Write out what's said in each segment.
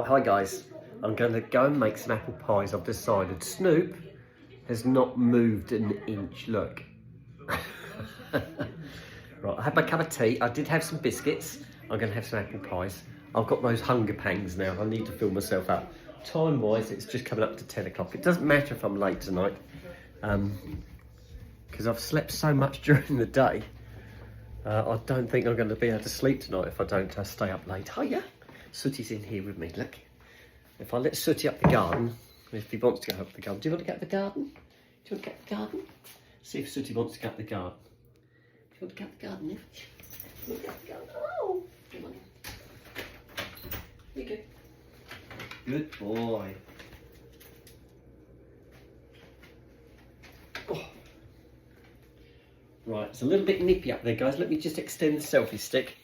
Right, hi guys. I'm going to go and make some apple pies. I've decided Snoop has not moved an inch. Look. Right, I had my cup of tea. I did have some biscuits. I'm going to have some apple pies. I've got those hunger pangs now. I need to fill myself up. Time-wise, it's just coming up to 10 o'clock. It doesn't matter if I'm late tonight, because I've slept so much during the day. I don't think I'm going to be able to sleep tonight if I don't stay up late. Hiya! Sooty's in here with me, look. If I let Sooty up the garden, if he wants to go up the garden. Do you want to go up the garden? Do you want to go up the garden? See if Sooty wants to go up the garden. Do you want to go up the garden, Nick? You want to go up the garden? Oh! Come on. Here you go. Good boy. Oh. Right, it's a little bit nippy up there, guys. Let me just extend the selfie stick.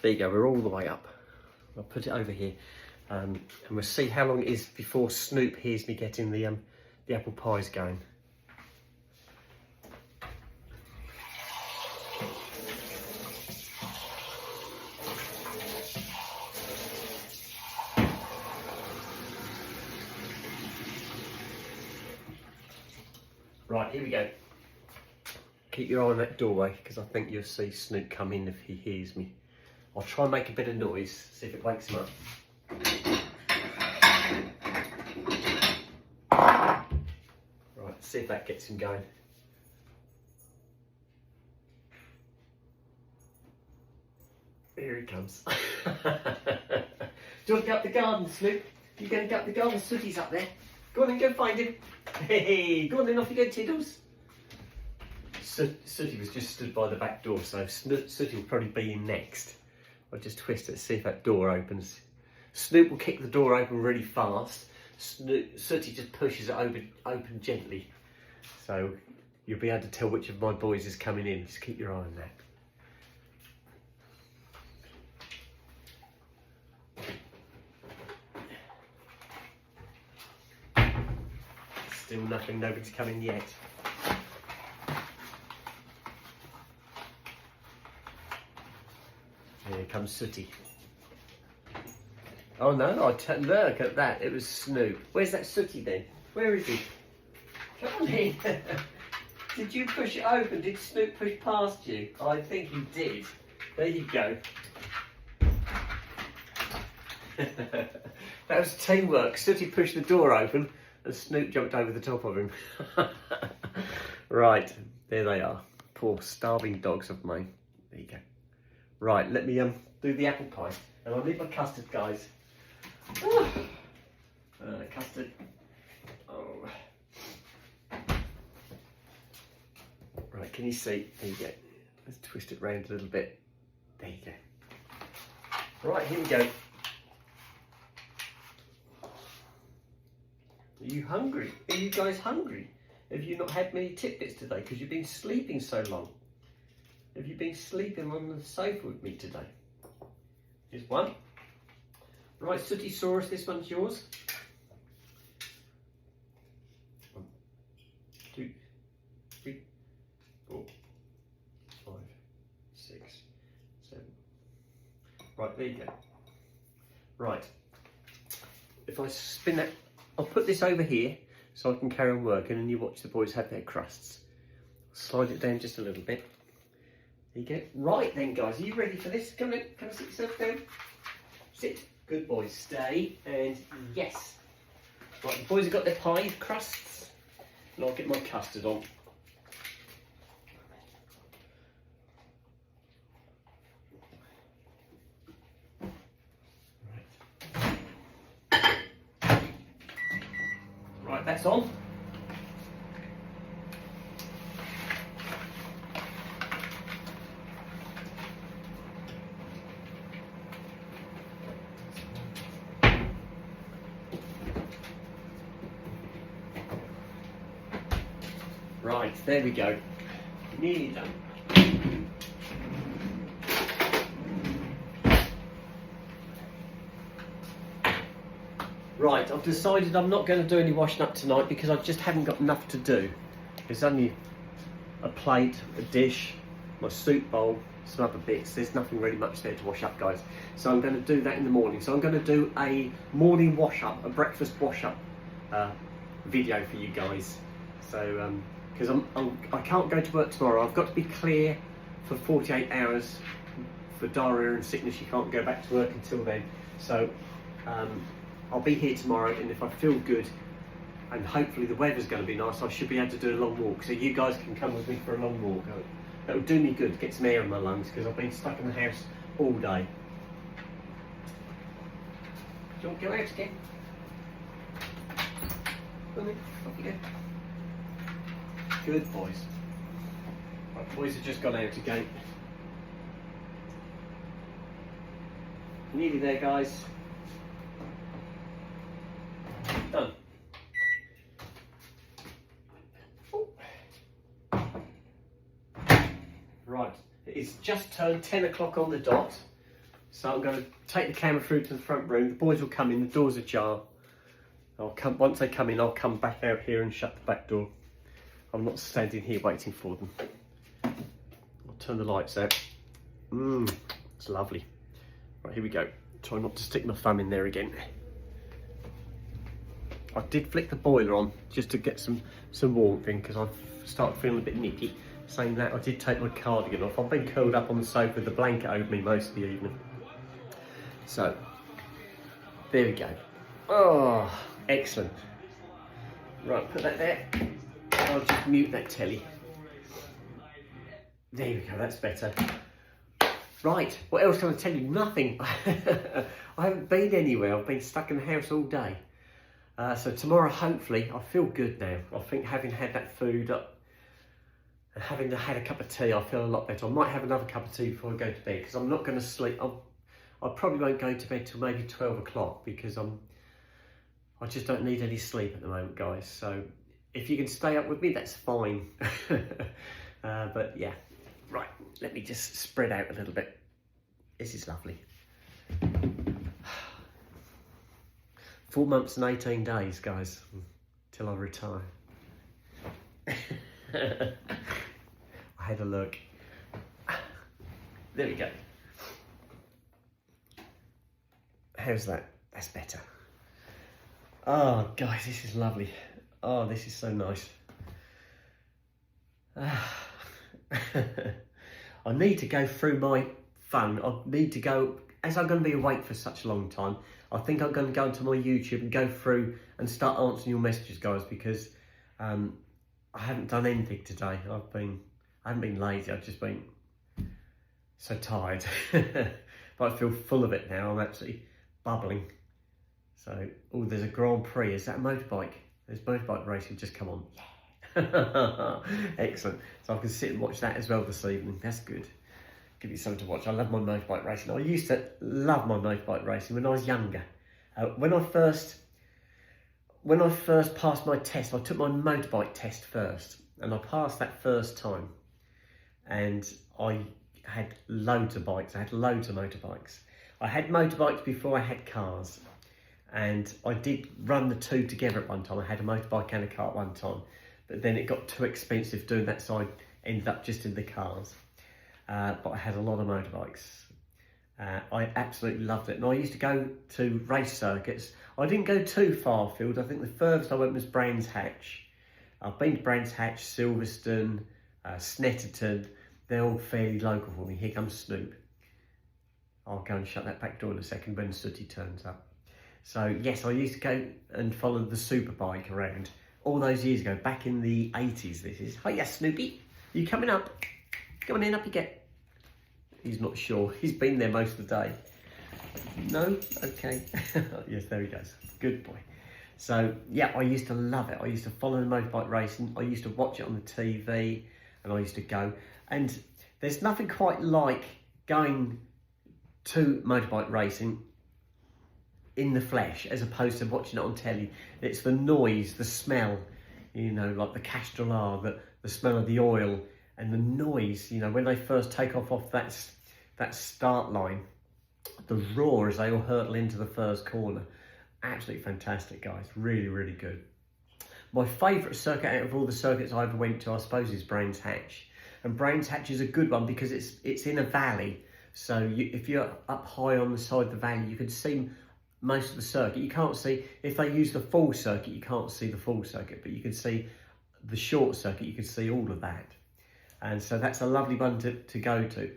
There you go, we're all the way up. I'll put it over here, and we'll see how long it is before Snoop hears me getting the apple pies going. Right, here we go. Keep your eye on that doorway, because I think you'll see Snoop come in if he hears me. I'll try and make a bit of noise, see if it wakes him up. Right, see if that gets him going. Here he comes. Do you want to go up the garden, Snoop? You're going to go up the garden? Sooty's up there. Go on and go find him. Hey, go on then, off you go, Tiddles. Sooty was just stood by the back door, so Sooty will probably be in next. I'll just twist it to see if that door opens. Snoop will kick the door open really fast. Sooty just pushes it open gently. So you'll be able to tell which of my boys is coming in. Just keep your eye on that. Still nothing, nobody's coming yet. Here comes Sooty. Oh no, look at that, it was Snoop. Where's that Sooty then? Where is he? Come on in. Did you push it open? Did Snoop push past you? I think he did. There you go. That was teamwork. Sooty pushed the door open and Snoop jumped over the top of him. Right, there they are. Poor starving dogs of mine. There you go. Right, let me do the apple pie. And I'll need my custard, guys. Custard. Oh. Right, can you see? There you go. Let's twist it round a little bit. There you go. Right, here we go. Are you hungry? Are you guys hungry? Have you not had many tidbits today because you've been sleeping so long? Have you been sleeping on the sofa with me today? Here's one. Right, Sootysaurus, this one's yours. 1, 2, 3, 4, 5, 6, 7. Right, there you go. Right. If I spin that, I'll put this over here so I can carry on working and you watch the boys have their crusts. Slide it down just a little bit. There you go. Right then, guys, are you ready for this? Come in, come sit yourself down. Sit. Good boys. Stay. And yes. Right, the boys have got their pie crusts. And I'll get my custard on. Right, that's on. Right, there we go. Nearly done. Right, I've decided I'm not going to do any washing up tonight because I just haven't got enough to do. There's only a plate, a dish, my soup bowl, some other bits. There's nothing really much there to wash up, guys. So I'm going to do that in the morning. So I'm going to do a morning wash up, a breakfast wash up video for you guys. So because I can't go to work tomorrow. I've got to be clear for 48 hours for diarrhea and sickness. You can't go back to work until then. So I'll be here tomorrow, and if I feel good and hopefully the weather's going to be nice, I should be able to do a long walk. So you guys can come with me for a long walk. That will do me good, get some air in my lungs, because I've been stuck in the house all day. Do you want to go out again? Come in, off you go. Good boys. Right, boys have just gone out again. Nearly there, guys. Done. Right, it's just turned 10 o'clock on the dot, so I'm going to take the camera through to the front room. The boys will come in, the door's ajar. Once they come in, I'll come back out here and shut the back door. I'm not standing here waiting for them. I'll turn the lights out. It's lovely. Right, here we go. Try not to stick my thumb in there again. I did flick the boiler on just to get some warmth in, because I've started feeling a bit nippy. Saying that, I did take my cardigan off. I've been curled up on the sofa with the blanket over me most of the evening. So, there we go. Oh, excellent. Right, put that there. I'll just mute that telly. There we go, that's better. Right, what else can I tell you? Nothing. I haven't been anywhere. I've been stuck in the house all day. So tomorrow, hopefully, I feel good now. I think having had that food up, and having had a cup of tea, I feel a lot better. I might have another cup of tea before I go to bed, because I'm not going to sleep. I probably won't go to bed till maybe 12 o'clock, because I just don't need any sleep at the moment, guys. So if you can stay up with me, that's fine. But yeah, right, let me just spread out a little bit. This is lovely. 4 months and 18 days, guys, till I retire. I had a look. There we go. How's that? That's better. Oh, guys, this is lovely. Oh, this is so nice. I need to go through my phone. I need to go, as I'm going to be awake for such a long time, I think I'm going to go into my YouTube and go through and start answering your messages, guys, because I haven't done anything today. I haven't been lazy, I've just been so tired. But I feel full of it now. I'm absolutely bubbling. So, oh, there's a Grand Prix. Is that a motorbike? There's motorbike racing just come on. Yeah. Excellent. So I can sit and watch that as well this evening. That's good. Give you something to watch. I love my motorbike racing. I used to love my motorbike racing when I was younger. When I first passed my test, I took my motorbike test first, and I passed that first time. And I had loads of bikes. I had loads of motorbikes. I had motorbikes before I had cars, and I did run the two together at one time. I had a motorbike and a car at one time, but then it got too expensive doing that, so I ended up just in the cars. But I had a lot of motorbikes. I absolutely loved it, and I used to go to race circuits. I didn't go too far afield. I think the furthest I went was Brands Hatch. I've been to Brands Hatch, Silverstone, Snetterton. They're all fairly local for me. Here comes Snoop. I'll go and shut that back door in a second when Sooty turns up. So yes, I used to go and follow the Superbike around all those years ago, back in the 80s this is. Hiya Snoopy, you coming up? Come on in, up you get. He's not sure. He's been there most of the day. No? Okay. Yes, there he goes. Good boy. So, yeah, I used to love it. I used to follow the motorbike racing. I used to watch it on the TV, and I used to go. And there's nothing quite like going to motorbike racing in the flesh as opposed to watching it on telly. It's the noise, the smell, you know, like the Castrol R, the smell of the oil, and the noise, you know, when they first take off that start line, the roar as they all hurtle into the first corner. Absolutely fantastic, guys. Really, really good. My favourite circuit out of all the circuits I ever went to, I suppose, is Brands Hatch. And Brands Hatch is a good one because it's in a valley. So if you're up high on the side of the valley, you can see most of the circuit. You can't see, if they use the full circuit, you can't see the full circuit, but you can see the short circuit, you can see all of that. And so that's a lovely one to go to.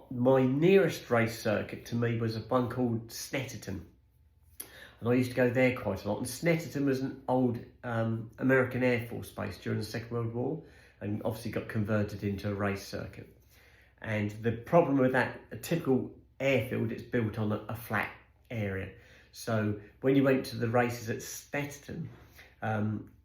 My nearest race circuit to me was one called Snetterton. And I used to go there quite a lot. And Snetterton was an old American Air Force base during the Second World War, and obviously got converted into a race circuit. And the problem with that, a typical airfield, it's built on a flat area. So when you went to the races at Snetterton,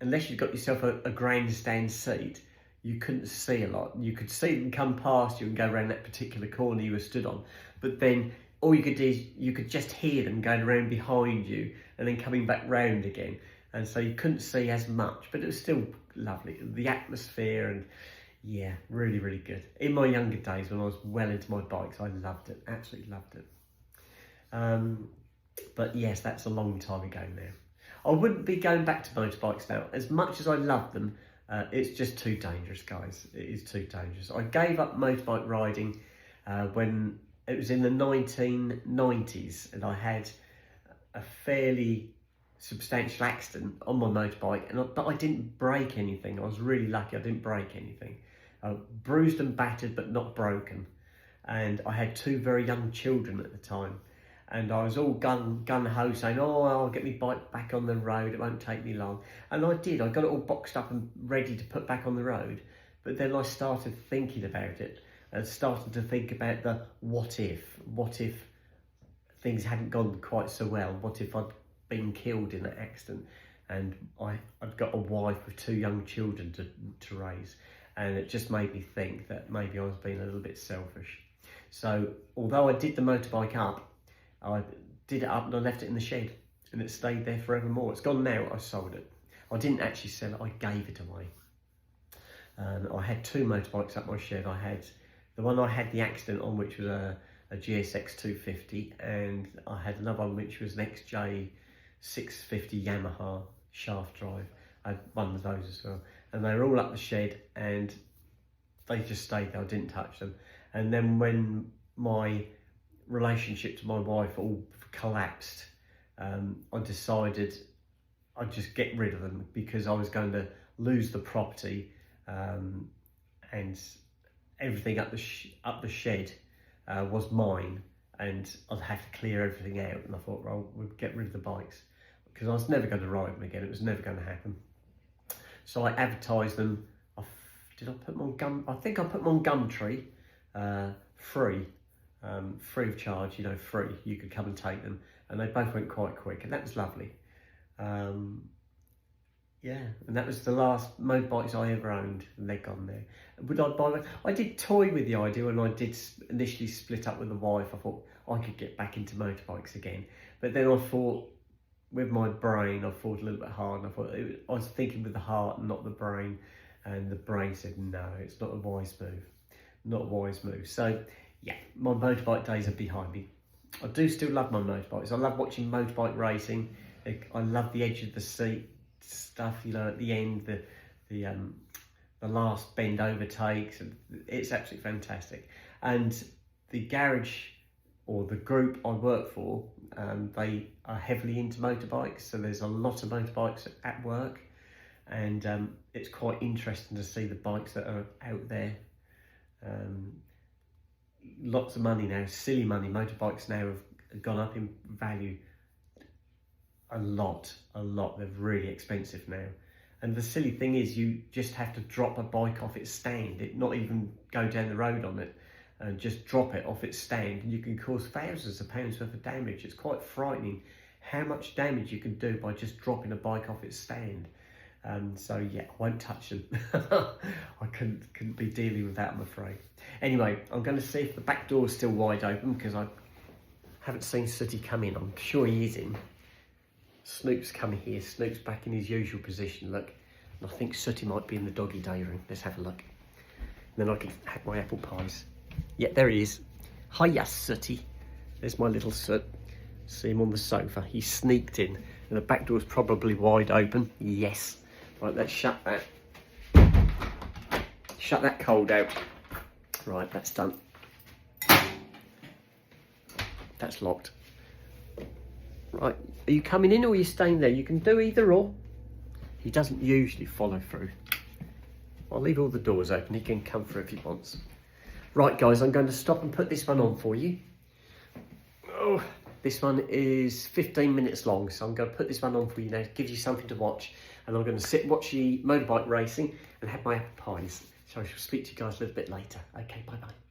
unless you got yourself a grandstand seat, you couldn't see a lot. You could see them come past you and go around that particular corner you were stood on. But then all you could do is you could just hear them going around behind you and then coming back round again. And so you couldn't see as much, but it was still lovely. The atmosphere and yeah, really, really good. In my younger days when I was well into my bikes, I loved it, absolutely loved it. But yes, that's a long time ago now. I wouldn't be going back to motorbikes now. As much as I love them, it's just too dangerous, guys. It is too dangerous. I gave up motorbike riding when it was in the 1990s, and I had a fairly substantial accident on my motorbike, but I didn't break anything. I was really lucky I didn't break anything. Bruised and battered, but not broken. And I had two very young children at the time. And I was all gun-ho saying, oh, I'll get my bike back on the road, it won't take me long. And I did, I got it all boxed up and ready to put back on the road. But then I started thinking about it and started to think about the what if things hadn't gone quite so well? What if I'd been killed in an accident and I'd got a wife with two young children to raise? And it just made me think that maybe I was being a little bit selfish. So although I did the motorbike up, I did it up and I left it in the shed and it stayed there forevermore. It's gone now, I sold it. I didn't actually sell it, I gave it away. I had two motorbikes up my shed. I had the one I had the accident on, which was a GSX 250, and I had another one which was an XJ 650 Yamaha shaft drive. I had one of those as well. And they were all up the shed and they just stayed there, I didn't touch them. And then when my relationship to my wife all collapsed, I decided I'd just get rid of them because I was going to lose the property, and everything up the shed was mine, and I'd have to clear everything out. And I thought, well, we'll get rid of the bikes because I was never going to ride them again. It was never going to happen. So I advertised them. Did I put them on Gum? I think I put them on Gumtree, free of charge. You know, free. You could come and take them, and they both went quite quick, and that was lovely. Yeah, and that was the last motorbikes I ever owned, and they're gone there. Would I buy one? I did toy with the idea when I did initially split up with the wife. I thought I could get back into motorbikes again, but then I thought, with my brain, I thought a little bit hard, and I was thinking with the heart and not the brain, and the brain said no, it's not a wise move, not a wise move. So yeah, my motorbike days are behind me. I do still love my motorbikes. I love watching motorbike racing. I love the edge of the seat stuff, you know, at the end, the last bend overtakes, and it's absolutely fantastic. And the garage or the group I work for, they are heavily into motorbikes, so there's a lot of motorbikes at work, and it's quite interesting to see the bikes that are out there. Lots of money now, silly money. Motorbikes now have gone up in value a lot. They're really expensive now. And the silly thing is, you just have to drop a bike off its stand, not even go down the road on it, and just drop it off its stand, and you can cause thousands of pounds worth of damage. It's quite frightening how much damage you can do by just dropping a bike off its stand. So yeah, I won't touch them. I couldn't be dealing with that, I'm afraid. Anyway, I'm going to see if the back door is still wide open, because I haven't seen Sooty come in. I'm sure he is in. Snoop's coming here. Snoop's back in his usual position, look. And I think Sooty might be in the doggy day room. Let's have a look. And then I can have my apple pies. Yeah, there he is. Hiya, Sooty. There's my little Soot. See him on the sofa. He sneaked in. And the back door's probably wide open. Yes. Right, let's shut that. shut that cold out. Right, that's done. That's locked. Right, are you coming in or are you staying there? You can do either or. He doesn't usually follow through. I'll leave all the doors open. He can come through if he wants. Right, guys, I'm going to stop and put this one on for you. Oh, this one is 15 minutes long, so I'm going to put this one on for you now, give you something to watch. And I'm going to sit and watch the motorbike racing and have my apple pies. So I shall speak to you guys a little bit later. Okay, bye-bye.